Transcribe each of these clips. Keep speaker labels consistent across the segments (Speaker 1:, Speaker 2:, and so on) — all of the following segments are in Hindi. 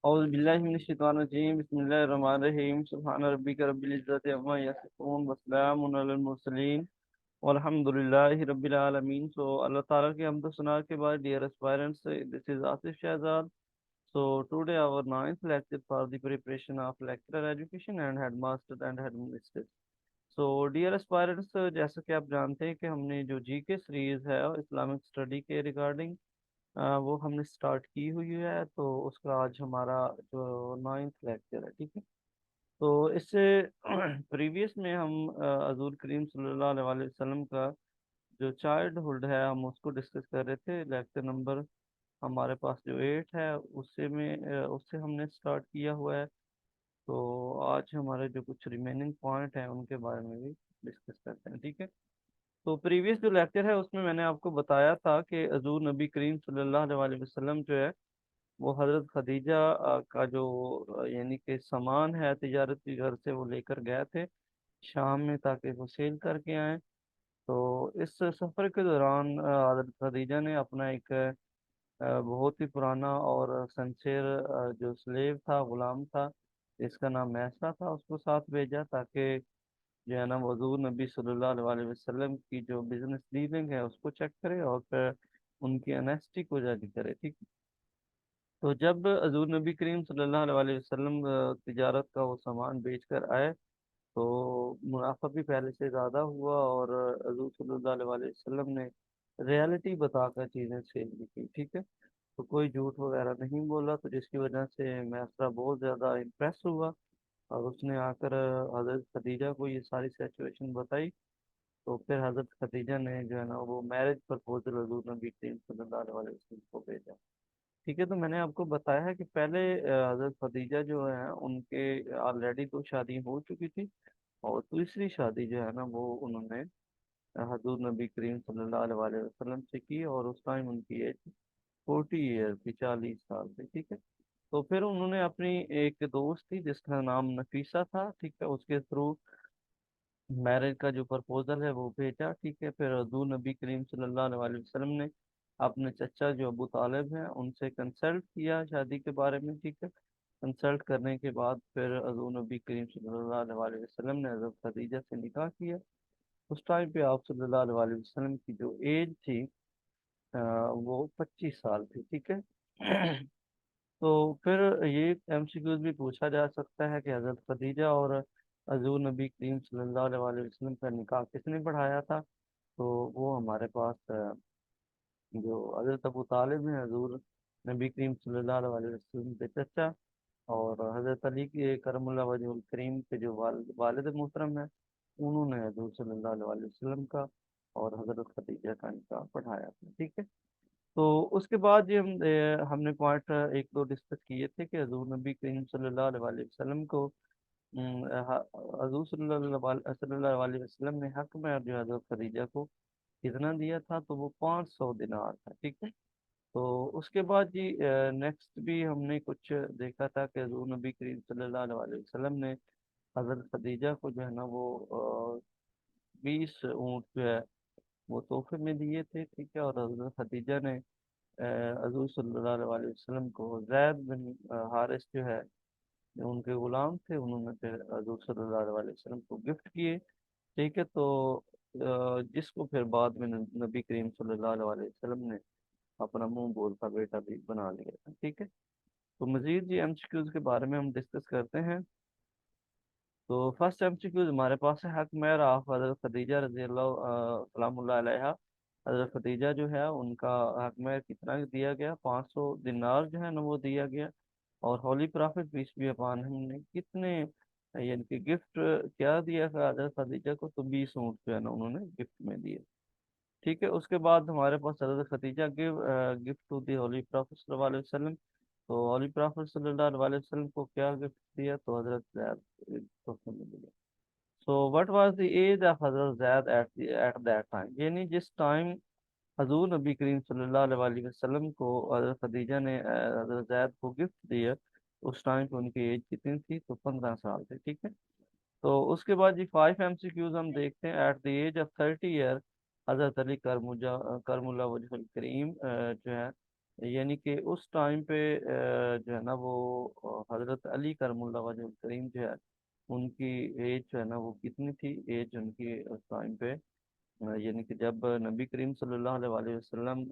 Speaker 1: औज़ु बिल्लाहि मिनश शैतानिर रजीम बिस्मिल्लाहिर रहमानिर रहीम सुब्हान रब्बिका रब्बिल इज़्ज़ति अम्मा यसिफून व सलामुन अलल मुरसलीन वल्हम्दुलिल्लाहि रब्बिल आलमीन। सो अल्लाह ताला की हम्द सना के बाद, dear aspirants, this is Asif Shahzad. So today our ninth lecture for the preparation of lecturer education and headmaster and headmistress. So dear aspirants, जैसा कि आप जानते हैं कि हमने जो जीके सीरीज है इस्लामिक स्टडी के रिगार्डिंग वो हमने स्टार्ट की हुई है। तो उसका आज हमारा जो नाइन्थ लेक्चर है, ठीक है। तो इससे प्रीवियस में हम हजूर करीम सल्लल्लाहु अलैहि वसल्लम का जो चाइल्डहुड है हम उसको डिस्कस कर रहे थे। लेक्चर नंबर हमारे पास जो 8 है उससे हमने स्टार्ट किया हुआ है। तो आज हमारे जो कुछ रिमेनिंग पॉइंट हैं उनके बारे में भी डिस्कस करते हैं, ठीक है। तो प्रीवियस जो लेक्चर है उसमें मैंने आपको बताया था कि हजूर नबी करीम सल्लल्लाहु अलैहि वसल्लम जो है वो हज़रत खदीजा का जो यानी कि सामान है तिजारती घर से वो लेकर गए थे शाम में, ताकि वो सेल करके आए। तो इस सफ़र के दौरान हज़रत खदीजा ने अपना एक बहुत ही पुराना और सनसेर जो स्लेव था, गुलाम था, जिसका नाम मैसरा था, उसको साथ भेजा ताकि जो है ना हजूर नबी सल्लल्लाहु अलैहि वसल्लम की जो बिजनेस डीलिंग है उसको चेक करे और फिर उनकी ऑनेस्टी को जज करे, ठीक। तो जब हजूर नबी करीम सल्लल्लाहु अलैहि वसल्लम तिजारत का वो सामान बेच कर आए तो मुनाफा भी पहले से ज़्यादा हुआ और हजूर सल्लल्लाहु अलैहि वसल्लम ने रियलिटी बताकर चीज़ें सेल भी की, ठीक है। तो कोई झूठ वगैरह नहीं बोला, तो जिसकी वजह से मैसरा बहुत ज़्यादा इम्प्रेस हुआ और उसने आकर हज़रत खदीजा को ये सारी सिचुएशन बताई। तो फिर हज़रत खदीजा ने जो है ना वो मैरिज प्रपोजल हजूर नबी करीम सल्लल्लाहु अलैहि वसल्लम को भेजा, ठीक है। तो मैंने आपको बताया है कि पहले हज़रत खदीजा जो है उनके ऑलरेडी दो शादी हो चुकी थी और तीसरी शादी जो है ना वो उन्होंने हजूर नबी करीम सल्लल्लाहु अलैहि वसल्लम से की और उस टाइम उनकी एज 40 ईयर थी, 40 साल थी, ठीक है। तो फिर उन्होंने अपनी एक दोस्त थी जिसका नाम नफीसा था, ठीक है, उसके थ्रू मैरिज का जो प्रपोजल है वो भेजा, ठीक है। फिर हजूर नबी करीम सल्लल्लाहु अलैहि वसल्लम ने अपने चचा जो अबू तालिब हैं उनसे कंसल्ट किया शादी के बारे में, ठीक है। कंसल्ट करने के बाद फिर हजूर नबी करीम सल्लल्लाहु अलैहि वसल्लम ने हज़रत खदीजा से निकाह किया। उस टाइम पे आप सल्लल्लाहु अलैहि वसल्लम की जो एज थी वो 25 साल थी, ठीक है। तो फिर ये एमसीक्यूज भी पूछा जा सकता है कि हज़रत खदीजा और हजूर नबी करीम सल्लल्लाहु अलैहि वसल्लम का निकाह किसने पढ़ाया था। तो वो हमारे पास जो हज़रत अबू तालिब हैं, हजूर नबी करीम सल्लल्लाहु अलैहि वसल्लम के चचा, और हज़रत अली के करमुल्लाह वजहुल करीम के जो वालिद मोहतरम है, उन्होंने हजूर सल्लल्लाहु अलैहि वसल्लम का और हज़रत खदीजा का निकाह पढ़ाया था, ठीक है। तो उसके बाद ये हमने पॉइंट एक दो डिस्कस किए थे कि हजूर नबी करीम सल्लल्लाहु अलैहि वसल्लम को हजूर सल्लल्लाहु अलैहि वसल्लम ने हक में जो है हज़रत खदीजा को कितना दिया था, तो वो 500 दिनार था, ठीक है। तो उसके बाद जी नेक्स्ट भी हमने कुछ देखा था कि हजूर नबी करीम सल्लल्लाहु अलैहि वसल्लम ने हज़रत खदीजा को जो है ना वो 20 ऊँट जो है वो तोहफे में दिए थे, ठीक है। और हज़रत खदीजा ने हजूर सल्लल्लाहु अलैहि वसल्लम को ज़ैद बिन हारिस जो है जो उनके गुलाम थे, उन्होंने फिर हजूर सल्लल्लाहु अलैहि वसल्लम को गिफ्ट किए, ठीक है। तो जिसको फिर बाद में नबी करीम सल्लल्लाहु अलैहि वसल्लम ने अपना मुंह बोलता बेटा भी बना लिया था, ठीक है। तो मजीद ये एमसीक्यूज के बारे में हम डिस्कस करते हैं। तो फर्स्ट एमसीक्यूज हमारे पास है, हक महर ऑफ हज़रत खदीजा रजी अल्लाह सलामुल्लाह अलैहा। हज़रत खदीजा जो है उनका हक महर कितना दिया गया, 500 दिनार जो है ना वो दिया गया। और holy prophet peace be upon him ने कितने यानी कि गिफ्ट क्या दिया था हज़रत खदीजा को, तो 20 ऊँट जो है ना उन्होंने गिफ्ट में दिए, ठीक है। उसके बाद हमारे पास हज़रत Khadija give gift to the holy prophet सल्लल्लाहु अलैहि वसल्लम। तो होली प्रॉफिट सल्लल्लाहु अलैहि वसल्लम को क्या गिफ्ट दिया, तो हज़रत ज़ैद तोहफे में दिया। So what was the age of हज़रत ज़ैद एट दैट टाइम, यानी जिस टाइम हजूर नबी करीम सल्लल्लाहु अलैहि वसल्लम को हज़रत खदीजा ने हज़रत ज़ैद को गिफ्ट दिया, उस टाइम पे उनकी एज कितनी थी, तो 15 साल थे, ठीक है। तो उसके बाद जी 5 एमसीक्यूज हम देखते हैं। At the age of 30 year हज़रत अली करमुल्ला वजहुल करीम जो है यानी कि उस टाइम पे जो है ना वो हजरत अली करमुल्लाह वजहुल करीम जो है उनकी एज जो है ना वो कितनी थी, एज उनकी उस टाइम पे यानी कि जब नबी करीम सल्लल्लाहु अलैहि वसल्लम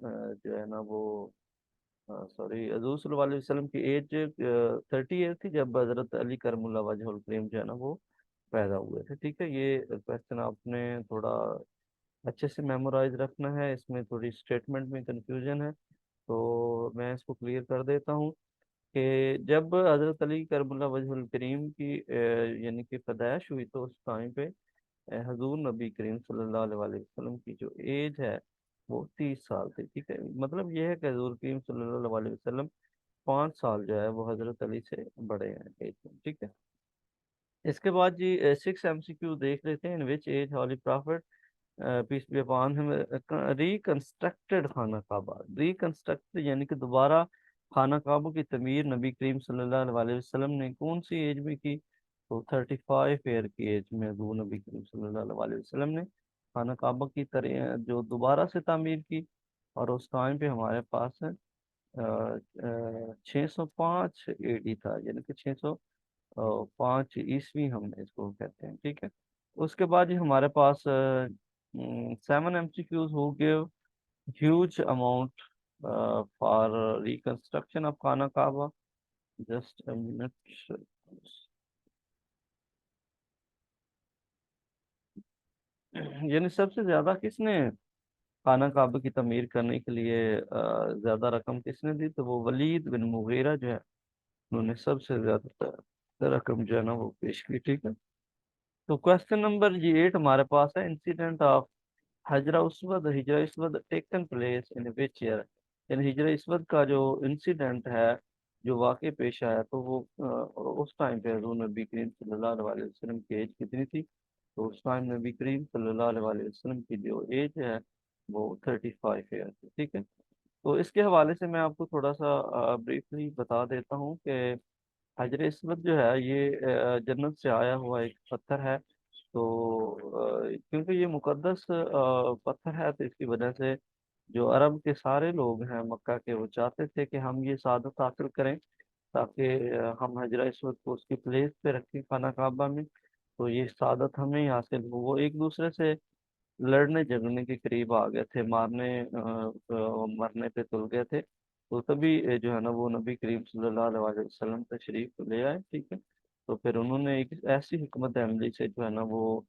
Speaker 1: जो है ना वो सॉरी हजूर सल्लल्लाहु अलैहि वसल्लम की एज 30 ईयर थी जब हजरत अली करमुल्लाह वजहुल करीम जो है ना वो पैदा हुए थे। ठीक है, ये क्वेश्चन आपने थोड़ा अच्छे से मेमोराइज रखना है, इसमें थोड़ी स्टेटमेंट में कंफ्यूजन है, तो मैं इसको क्लियर कर देता हूँ कि जब हज़रत अली करबला वजहुल करीम की यानी कि पैदाइश हुई तो उस टाइम पे हजूर नबी करीम सल्लल्लाहु अलैहि वसल्लम की जो एज है वो 30 साल थी। ठीक है, मतलब ये है कि हजूर करीम सल्लल्लाहु अलैहि वसल्लम 5 साल जो है वो हजरत अली से बड़े हैं एज में। ठीक है, इसके बाद जी 6 MCQ देख लेते हैं। In which age holy prophet peace be upon him reconstructed Khana Kaaba. Reconstructed यानी कि दोबारा खाना काबा की तमीर नबी करीम सल्लल्लाहु अलैहि वसल्लम ने कौन सी एज में की, तो 35 ईयर की एज में हजूर नबी करीम सल्लल्लाहु अलैहि वसल्लम ने खाना काबा की तरह जो दोबारा से तामीर की। और उस टाइम पे हमारे पास 605 AD था, यानी कि 605 ईस्वी हम इसको कहते हैं। ठीक है, उसके बाद ही हमारे पास 7 MCQs हो give huge amount for reconstruction of खाना काबा। Just a minute. यानी सबसे ज्यादा किसने खाना काबा की तमीर करने के लिए ज्यादा रकम किसने दी, तो वो वलीद बिन मुगीरा जो है उन्होंने सबसे ज्यादा रकम जो है ना वो पेश की। ठीक है, तो क्वेश्चन नंबर जी 8 हमारे पास है। Incident of Hajra Aswad, Hajra Aswad taken place in which year. यानी हिजरा इसवद का जो इंसिडेंट है, जो वाक़ पेश आया, तो वो उस टाइम पे हज़ूर नबी करीम सल्लल्लाहु अलैहि वसल्लम की एज कितनी थी, तो उस टाइम नबी करीम सल्लल्लाहु अलैहि वसल्लम की जो एज है वो 35 ईयर थी। ठीक है, तो इसके हवाले से मैं आपको थोड़ा सा ब्रीफली बता देता हूँ कि हजर इसमत जो है ये जन्नत से आया हुआ एक पत्थर है। तो क्योंकि ये मुकद्दस पत्थर है, तो इसकी वजह से जो अरब के सारे लोग हैं मक्का के, वो चाहते थे कि हम ये सादत हासिल करें, ताकि हम हजरा इसमत को उसकी प्लेस पे रखें खाना काबा में, तो ये सादत हमें ही हासिल हो। वो एक दूसरे से लड़ने झगड़ने के करीब आ गए थे, मरने पे तुल गए थे, तो तभी जो है ना वो नबी करीम सल्लल्लाहु अलैहि वसल्लम तशरीफ ले आए। ठीक है, तो फिर उन्होंने एक ऐसी हिकमत अमली से जो है ना वो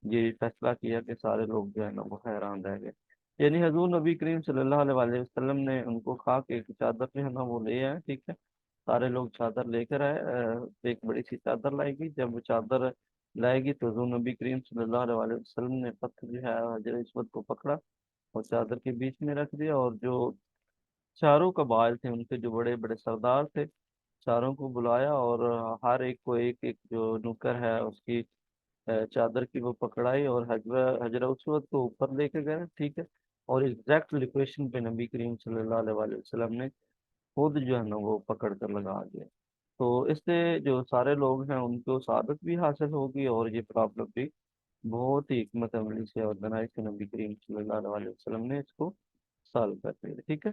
Speaker 1: ये फैसला किया कि सारे लोग जो है ना वो हैरान रह गए। यानी हजूर नबी करीम सल्लल्लाहु अलैहि वसल्लम ने उनको कहा कि एक चादर जो है ना वो ले आए। ठीक है, सारे लोग चादर लेकर आए, एक बड़ी सी चादर लाएगी। जब वो चादर लाएगी तो हजूर नबी करीम सल्लल्लाहु अलैहि वसल्लम ने पत्थर जो है हजर इस्मत को पकड़ा और चादर के बीच में रख दिया, और जो चारों कबाइल थे उनके जो बड़े बड़े सरदार थे, चारों को बुलाया और हर एक को एक एक जो नौकर है उसकी चादर की वो पकड़ाई और हजरा हजरा उसवत को ऊपर लेके गए। ठीक है, और एग्जैक्ट लोकेशन पे नबी करीम सल्लल्लाहु अलैहि वसल्लम ने खुद जो है ना वो पकड़ कर लगा दिया। तो इससे जो सारे लोग हैं उनको सादत भी हासिल होगी, और ये प्रॉब्लम भी बहुत ही हिकमत अमली से ऑर्गेनाइज के नबी करीम सल्लल्लाहु अलैहि वसल्लम ने इसको सॉल्व कर दिया। ठीक है,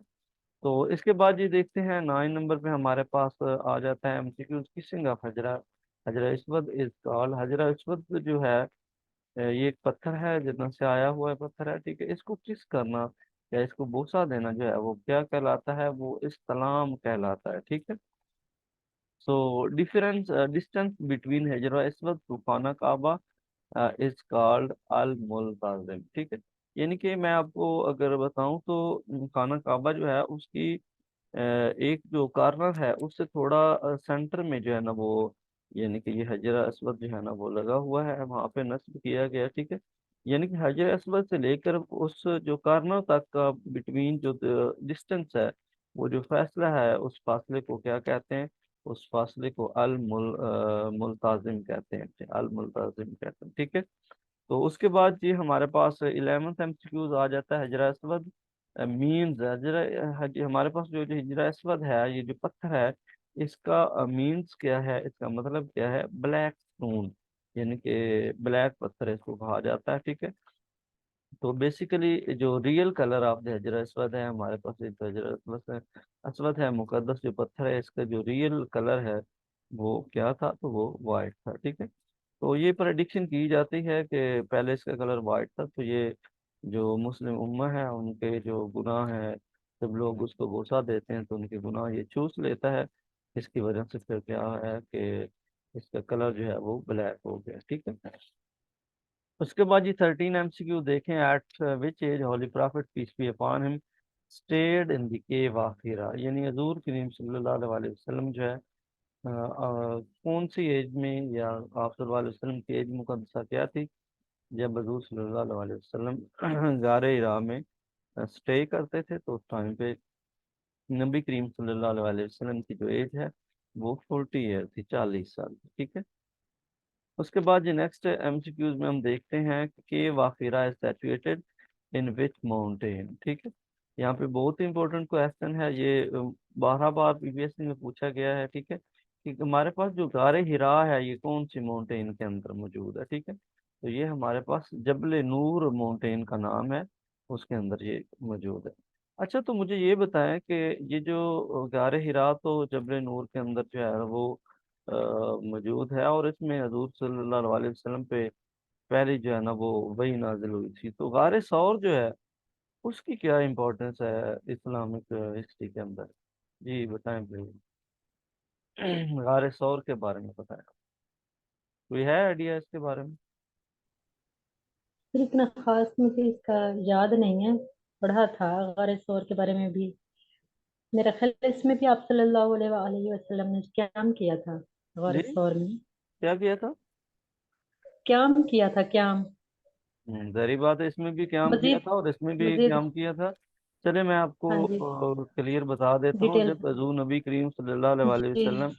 Speaker 1: तो इसके बाद ये देखते हैं 9 नंबर पे हमारे पास आ जाता है MCQ kissing of Hajra. Hajra Aswad is called, Hajra Aswad जो है ये एक पत्थर है, जन्नत से आया हुआ है पत्थर है। ठीक है, इसको किस करना या इसको बोसा देना जो है वो क्या कहलाता है, वो इस्लाम कहलाता है। ठीक है, so difference distance between Hajra Aswad to Khana Kaaba is called अल मुल्ताजिम। ठीक है, यानी कि मैं आपको अगर बताऊं तो खाना काबा जो है उसकी एक जो कार्नर है उससे थोड़ा सेंटर में जो है ना वो, यानी कि ये हजर असवद जो है ना वो लगा हुआ है, वहाँ पे नस्ब किया गया। ठीक है, यानी कि हजर असवद से लेकर उस जो कार्नर तक का बिटवीन जो डिस्टेंस है, वो जो फासला है, उस फासले को क्या कहते हैं, उस फासले को मुल्ताजिम कहते हैं, अल मुल्ताजिम कहते हैं। ठीक है, तो उसके बाद जी हमारे पास 11th MCQs आ जाता है हजरा असवद मीन्स। हजरा हमारे पास जो हिजरा असवद है, ये जो पत्थर है, इसका मीन्स क्या है, इसका मतलब क्या है, ब्लैक स्टोन, यानी कि ब्लैक पत्थर इसको कहा जाता है। ठीक है, तो बेसिकली जो रियल कलर ऑफ द हजर अस्वद है हमारे पास, एक तो हजर अस्वद है, अस्वद है मुकद्दस जो पत्थर है, इसका जो रियल कलर है वो क्या था, तो वो वाइट था। ठीक है, तो ये प्रेडिक्शन की जाती है कि पहले इसका कलर वाइट था, तो ये जो मुस्लिम उम्मा है उनके जो गुनाह है, जब लोग उसको गोसा देते हैं तो उनके गुनाह ये चूस लेता है। इसकी वजह से फिर क्या है कि इसका कलर जो है वो ब्लैक हो गया। ठीक है, उसके बाद ये 13 MCQ देखें। At which age holy prophet peace be upon him stayed in the cave of Hira, यानी हजूर करीम सल्लल्लाहु अलैहि वसल्लम जो है कौन सी एज में, या आप सल्लल्लाहु अलैहि वसल्लम की एज मुकद्दसा क्या थी जब हजूर सल्लल्लाहु अलैहि वसल्लम गारे हिरा में स्टे करते थे, तो उस टाइम पे नबी करीम सल्लल्लाहु अलैहि वसल्लम की जो एज है वो 40 ईयर थी, 40 साल। ठीक है, उसके बाद जो नेक्स्ट एमसीक्यूज में हम देखते हैं कि वाफिरा is situated in which mountain. ठीक है, यहाँ पे बहुत ही इंपॉर्टेंट क्वेश्चन है ये, 12 बार पीवीएससी में पूछा गया है। ठीक है, कि हमारे पास जो गारे हिरा है ये कौन सी माउंटेन के अंदर मौजूद है। ठीक है, तो ये हमारे पास जबल नूर माउंटेन का नाम है, उसके अंदर ये मौजूद है। अच्छा, तो मुझे ये बताएं कि ये जो गारे हिरा तो जबल नूर के अंदर जो है वो मौजूद है, और इसमें हजूर सल्लल्लाहु अलैहि वसल्लम पे पहले जो है ना वो वही नाजिल हुई थी। तो गारे सौर जो है उसकी क्या इम्पोर्टेंस है इस्लामिक हिस्ट्री के अंदर? जी बताएं प्लीज। गारे सौर के बारे में बताएं, कोई है आइडिया इसके बारे में?
Speaker 2: फिर इतना खास मुझे इसका याद नहीं है। पढ़ा था गारे सौर के बारे में भी। मेरा ख्याल है इसमें भी आप सल्लल्लाहु अलैहि वसल्लम ने क्याम किया था गारे
Speaker 1: जी,
Speaker 2: सौर में।
Speaker 1: क्या किया था?
Speaker 2: क्याम किया था, क्याम।
Speaker 1: जहरी बात है, इसमें भी क्याम किया
Speaker 2: मजीद
Speaker 1: था और इसमें भी
Speaker 2: मजीद।
Speaker 1: क्याम किया था। चले मैं
Speaker 2: हाँ जी।
Speaker 1: आपको क्लियर बता देता हूँ।
Speaker 2: डिटेल।
Speaker 1: जब हजूर नबी करीम सल्लल्लाहु अलैहि
Speaker 2: जी।
Speaker 1: वसल्लम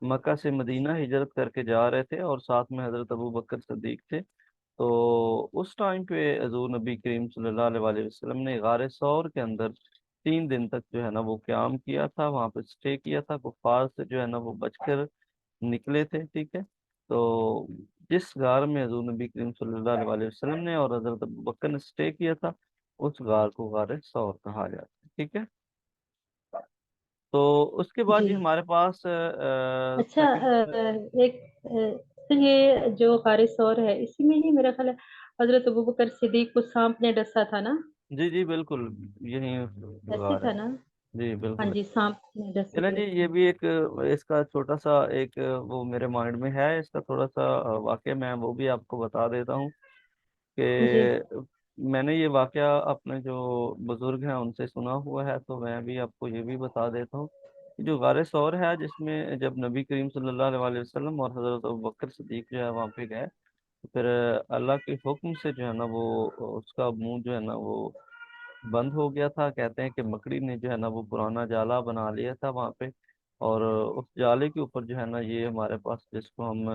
Speaker 1: मक्का से मदीना हिजरत करके जा रहे थे और साथ में हजरत अबू बकर सदीक थे, तो उस टाइम पे हजूर नबी करीम सल्लल्लाहु अलैहि वसल्लम ने गारे सौर के अंदर 3 दिन तक जो है ना वो क्याम किया था, वहाँ पे स्टे किया था। कुफार से जो है ना वो बचकर निकले थे। ठीक है, तो जिस गार में हजूर नबी करीम सल्लल्लाहु अलैहि वसल्लम ने और हजरत अबू बकर ने स्टे किया था, उस गार को गारे सौर कहा जाता है। ठीक है, तो उसके बाद
Speaker 2: जी।
Speaker 1: ये हमारे पास
Speaker 2: अच्छा,
Speaker 1: सेकंड।
Speaker 2: एक तो ये जो गारे सौर है इसी में ही मेरा ख्याल है हजरत अबू बकर सिद्दीक को सांप ने डसा था ना।
Speaker 1: जी जी बिल्कुल, यही
Speaker 2: ऐसे
Speaker 1: गार है।
Speaker 2: था ना।
Speaker 1: जी
Speaker 2: हाँ
Speaker 1: बिल्कुल।
Speaker 2: जी, सांप ने डसे
Speaker 1: चलें जी,
Speaker 2: थे।
Speaker 1: ये भी एक इसका छोटा सा एक वो मेरे माइंड में है, इसका थोड़ा सा वाक्य मैं वो भी आपको बता देता हूँ
Speaker 2: जी।
Speaker 1: कि मैंने ये वाकया अपने जो बुजुर्ग हैं उनसे सुना हुआ है, तो मैं भी आपको ये भी बता देता हूँ कि जो गारे सौर है, जिसमें जब नबी करीम सल्लल्लाहु अलैहि वसल्लम और हजरत अबू बकर सिद्दीक जो है वहाँ पे गए, तो फिर अल्लाह के हुक्म से जो है ना वो उसका मुंह जो है ना वो बंद हो गया था। कहते हैं कि मकड़ी ने जो है ना वो पुराना जाला बना लिया था वहाँ पे, और उस जाले के ऊपर जो है ना ये हमारे पास जिसको हम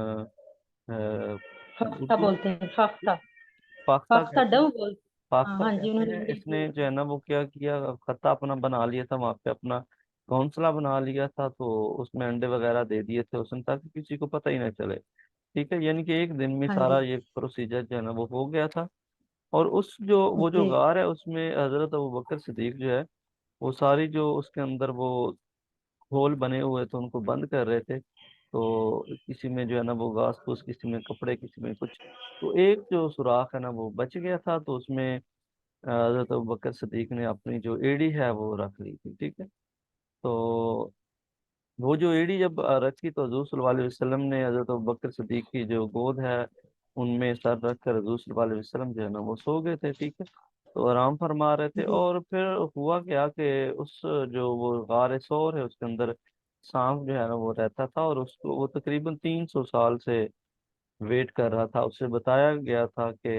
Speaker 2: फाख्ता
Speaker 1: उर्दू
Speaker 2: बोलते हैं, फाख्ता।
Speaker 1: फाख्ता
Speaker 2: फाख्ता
Speaker 1: कहते हैं।
Speaker 2: डव बोलते। हाँ
Speaker 1: फाख्ता
Speaker 2: हाँ जी,
Speaker 1: कहते
Speaker 2: उन्होंने
Speaker 1: हैं।
Speaker 2: अंग्रेजी
Speaker 1: इसने
Speaker 2: में।
Speaker 1: जो है ना वो क्या किया, खत्ता अपना बना लिया था वहाँ पे, अपना घोंसला बना लिया था, तो उसमें अंडे वगैरह दे दिए थे उसने, ताकि किसी को पता ही ना चले। ठीक है, यानी कि एक दिन में
Speaker 2: हाँ जी।
Speaker 1: सारा ये प्रोसीजर जो है ना वो हो गया था। और उस जो वो जो
Speaker 2: जी।
Speaker 1: गार है उसमें हजरत अबू बकर सिद्दीक जो है वो सारी जो उसके अंदर वो होल बने हुए थे उनको बंद कर रहे थे। तो किसी में जो है ना वो घास फूस, किसी में कपड़े, किसी में कुछ, तो एक जो सुराख है ना वो बच गया था, तो उसमें हजरत अबू बकर सिद्दीक ने अपनी जो एड़ी है वो रख ली थी। ठीक है, तो वो जो एड़ी जब रखी, तो हजूर सल्लल्लाहु अलैहि वसल्लम ने हजरत अबू बकर सिद्दीक की जो गोद है उनमें सर रख कर हजूर सल्लल्लाहु अलैहि वसल्लम जो है ना वो सो गए थे। ठीक है, तो आराम फरमा रहे थे,
Speaker 2: जी।
Speaker 1: और फिर हुआ क्या कि उस जो वो गार सौर है उसके अंदर सांप जो है ना वो रहता था, और उसको वो तकरीबन 300 साल से वेट कर रहा था। उससे बताया गया था कि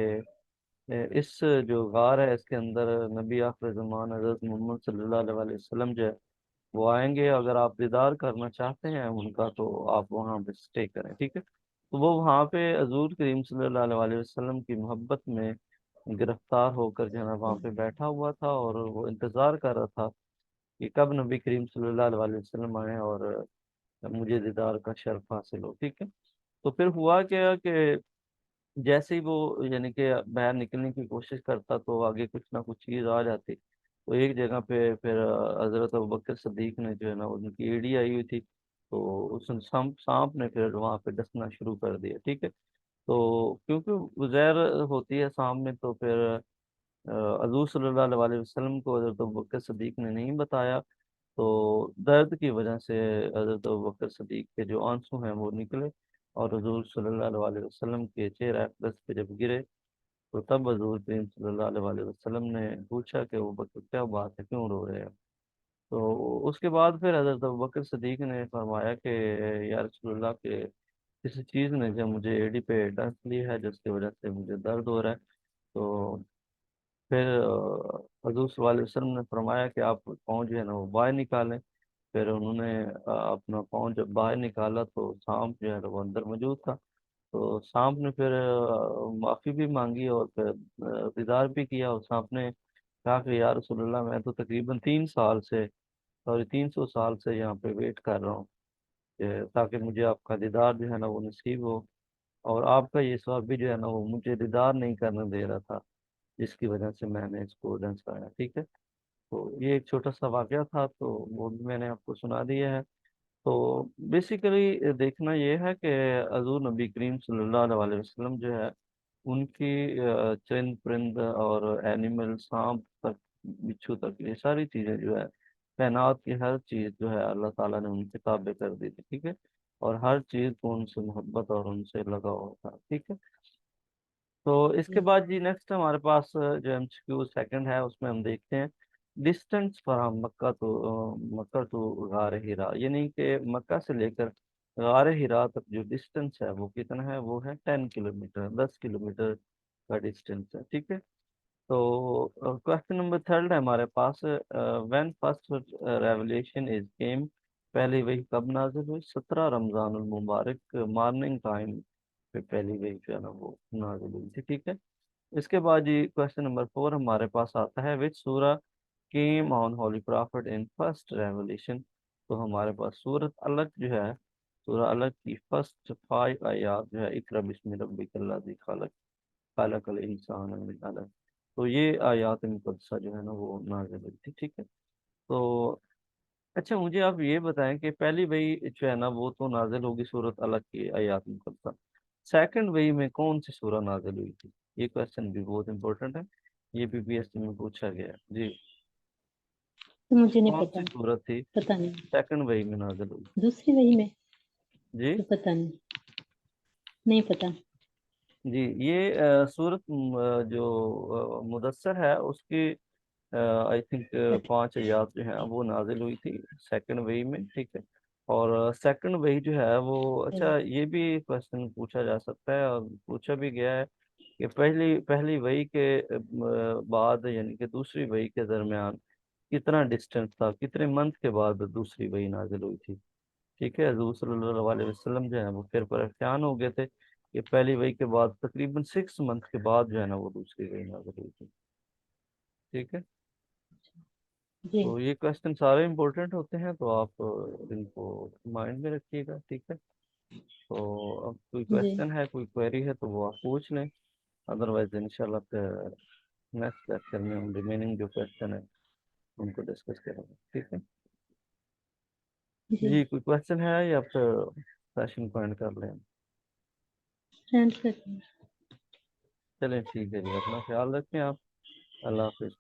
Speaker 1: इस जो गार है इसके अंदर नबी आखिर ज़मान हज़रत मोहम्मद सल्लल्लाहु अलैहि वसल्लम जो है वो आएंगे, अगर आप दीदार करना चाहते हैं उनका तो आप वहाँ पे स्टे करें। ठीक है, तो वो वहाँ पे हजूर करीम सल्लल्लाहु अलैहि वसल्लम की मोहब्बत में गिरफ्तार होकर जो है ना वहाँ पे बैठा हुआ था, और वो इंतज़ार कर रहा था कि कब नबी करीम सल्लल्लाहु अलैहि वसल्लम आए और मुझे दीदार का शर्फ हासिल हो। ठीक है, तो फिर हुआ क्या कि जैसे ही वो यानी कि बाहर निकलने की कोशिश करता तो आगे कुछ ना कुछ चीज़ आ जाती। तो एक जगह पे फिर हजरत अबू बकर सदीक ने जो है ना, उनकी एड़ी आई हुई थी, तो उस सांप सांप ने फिर वहां पे डसना शुरू कर दिया। ठीक है। तो क्योंकि जहर होती है सांप में, तो फिर हजूर सल्लल्लाहु अलैहि वसल्लम को हजरत अबू बकर सदीक ने नहीं बताया। तो दर्द की वजह से हजरत अबू बकर सदीक के जो आंसू हैं वो निकले, और हजूर सल्लल्लाहु अलैहि वसल्लम के चेहरे अक़दस पे जब गिरे, तो तब हजूर करीम सल्लल्लाहु अलैहि वसल्लम ने पूछा कि वो बकर क्या बात है, क्यों रो रहे हैं। तो उसके बाद फिर हजरत अबू बकर सदीक ने फरमाया कि या रसूलुल्लाह के किसी चीज़ ने जब मुझे एड़ी पे डस ली है, जिसकी वजह से मुझे दर्द हो रहा है। तो फिर हजूर सल्लल्लाहु अलैहि वसल्लम ने फरमाया कि आप पाँव जो है ना वो बाहर निकालें। फिर उन्होंने अपना पाँव जब बाहर निकाला तो सांप जो है ना वो अंदर मौजूद था। तो सांप ने फिर माफ़ी भी मांगी, और फिर दीदार भी किया। और सांप ने कहा कि या रसूलल्लाह, मैं तो तकरीबन 3 साल से, सॉरी 300 साल से यहाँ पे वेट कर रहा हूँ ताकि मुझे आपका दीदार जो है ना वो नसीब हो, और आपका ये स्वाब जो है ना वो मुझे दीदार नहीं करने दे रहा था, जिसकी वजह से मैंने इसको डांस कराया। ठीक है। तो ये एक छोटा सा वाकया था, तो वो भी मैंने आपको सुना दिया है। तो बेसिकली देखना ये है कि हजूर नबी करीम सल्लल्लाहु अलैहि वसल्लम जो है, उनकी चरिंद परिंद और एनिमल, सांप तक, बिच्छू तक, ये सारी चीज़ें जो है, कायनात की हर चीज़ जो है अल्लाह ताला ने उनके ताबे कर दी थी। ठीक है। और हर चीज़ को उनसे मोहब्बत और उनसे लगाव था। ठीक है। तो इसके
Speaker 2: जी
Speaker 1: बाद जी नेक्स्ट हमारे पास जो एमसीक्यू सेकंड है, उसमें हम देखते हैं डिस्टेंस फ्रॉम मक्का टू गार हिरा, यानी कि मक्का से लेकर गार हिरा तक जो डिस्टेंस है वो कितना है, वो है 10 किलोमीटर, 10 किलोमीटर का डिस्टेंस है। ठीक है। तो क्वेश्चन नंबर थर्ड है हमारे पास, when first revelation is came, पहली वही कब नाजिल हुई? 17 रमजानुल मुबारक मॉर्निंग टाइम पे पहली वही जो है ना वो नाजिल हुई थी। ठीक है। इसके बाद जी क्वेश्चन नंबर फोर हमारे पास आता है, विच सूरा came on holy profit in first revelation. तो हमारे पास सूरत अलग जो है, सूरह अलग की फर्स्ट 5 आयात जो है, इकरा बिस्मि रब्बिकल्लज़ी खलक, खलकल इंसान मिन अलक। तो ये आयात मुकद्दसा जो है ना वो नाज़िल हुई थी। ठीक है। तो अच्छा, मुझे आप ये बताएं कि पहली वही जो है ना वो तो नाजिल होगी सूरत अलग की आयात मुकद्दसा, सेकंड वही में कौन सी सूरह नाजिल हुई थी? ये क्वेश्चन भी बहुत इंपॉर्टेंट है, ये भी पीएससी में पूछा गया है जी।
Speaker 2: तो मुझे नहीं
Speaker 1: कौन सी
Speaker 2: पता।
Speaker 1: सूरत थी
Speaker 2: पता नहीं।
Speaker 1: सेकंड वही में नाजिल हुई?
Speaker 2: दूसरी वही में
Speaker 1: जी।
Speaker 2: तो पता नहीं। नहीं पता।
Speaker 1: जी, ये सूरत जो मुदस्सर है उसकी आई थिंक
Speaker 2: अच्छा।
Speaker 1: 5 आयात जो है वो नाजिल हुई थी सेकंड वही में। ठीक है। और सेकंड वही जो है वो, अच्छा ये भी क्वेश्चन पूछा जा सकता है और पूछा भी गया है कि पहली पहली वही के बाद यानी कि दूसरी वही के दरमियान कितना डिस्टेंस था, कितने मंथ के बाद दूसरी वही नाजिल हुई थी? ठीक है। हजूर सल्लल्लाहु अलैहि वसल्लम जो है वो फिर परेशान हो गए थे कि पहली वही के बाद तकरीबन 6 मंथ के बाद जो है ना वो दूसरी वही नाजिल हुई थी। ठीक है।
Speaker 2: जी
Speaker 1: तो ये क्वेश्चन सारे इंपॉर्टेंट होते हैं, तो आप इनको माइंड में रखिएगा। ठीक है। तो अब कोई
Speaker 2: जी
Speaker 1: क्वेश्चन है, कोई क्वेरी है तो वो आप पूछ लें, अदरवाइज इंशाल्लाह फिर नेक्स्ट लेक्चर में हम रिमेनिंग जो क्वेश्चन है उनको डिस्कस करेंगे। ठीक है।
Speaker 2: जी।
Speaker 1: जी, कोई क्वेश्चन है या फिर सेशन पॉइंट कर लें?
Speaker 2: फ्रेंड से
Speaker 1: चलें ठीक है जी, अपना ख्याल रखें आप। अल्लाह हाफिज़।